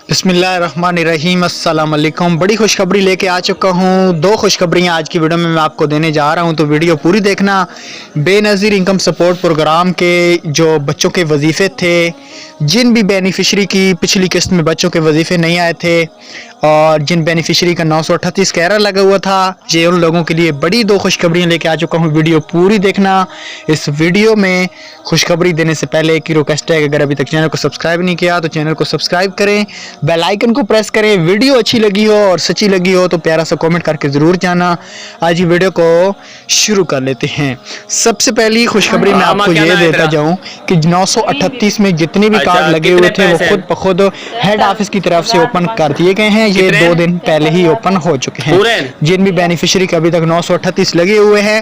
बिस्मिल्लाहिर्रहमानिर्रहीम, अस्सलाम वालेकुम। बड़ी खुशखबरी लेके आ चुका हूँ। दो खुशखबरियाँ आज की वीडियो में मैं आपको देने जा रहा हूँ, तो वीडियो पूरी देखना। बेनज़ीर इनकम सपोर्ट प्रोग्राम के जो बच्चों के वजीफ़े थे, जिन भी बेनिफिशरी की पिछली किस्त में बच्चों के वजीफ़े नहीं आए थे और जिन बेनिफिशरी का 938 का एरर लगा हुआ था, ये उन लोगों के लिए बड़ी दो खुशखबरियाँ लेके आ चुका हूँ। वीडियो पूरी देखना। इस वीडियो में खुशखबरी देने से पहले एक ही रिक्वेस्ट है कि अगर अभी तक चैनल को सब्सक्राइब नहीं किया तो चैनल को सब्सक्राइब करें, बेल आइकन को प्रेस करें। वीडियो अच्छी लगी हो और सच्ची लगी हो तो प्यारा सा कमेंट करके ज़रूर जाना। आज ही वीडियो को शुरू कर लेते हैं। सबसे पहली खुशखबरी मैं आपको ये देता जाऊँ कि 938 में जितने भी कार्ड लगे हुए थे वो खुद ब खुद हेड ऑफिस की तरफ से ओपन कर दिए गए हैं। ये 2 दिन पहले ही ओपन हो चुके हैं। जिन भी बेनिफिशियरी के अभी तक 938 लगे हुए हैं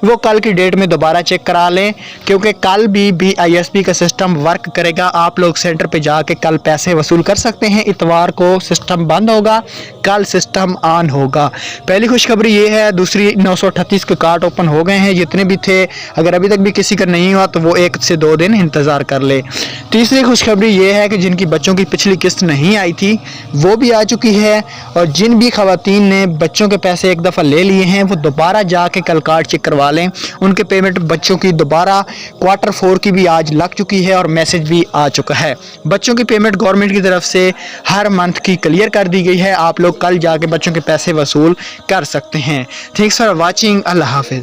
वो कल की डेट में दोबारा चेक करा लें, क्योंकि कल भी BISP का सिस्टम वर्क करेगा। आप लोग सेंटर पे जाके कल पैसे वसूल कर सकते हैं। इतवार को सिस्टम बंद होगा, कल सिस्टम ऑन होगा। पहली खुशखबरी ये है। दूसरी, 938 के कार्ड ओपन हो गए हैं जितने भी थे। अगर अभी तक भी किसी का नहीं हुआ तो वो 1 से 2 दिन इंतज़ार कर ले। तीसरी खुशखबरी ये है कि जिनकी बच्चों की पिछली किस्त नहीं आई थी वो भी आ चुकी है, और जिन भी खवातीन ने बच्चों के पैसे एक दफ़ा ले लिए हैं वो दोबारा जाके कल कार्ड चेक करवा लें। उनके पेमेंट बच्चों की दोबारा Q4 की भी आज लग चुकी है और मैसेज भी आ चुका है। बच्चों की पेमेंट गवर्नमेंट की तरफ से हर मंथ की क्लियर कर दी गई है। आप लोग कल जाके बच्चों के पैसे वसूल कर सकते हैं। Thanks for watching. अल्लाह हाफिज़।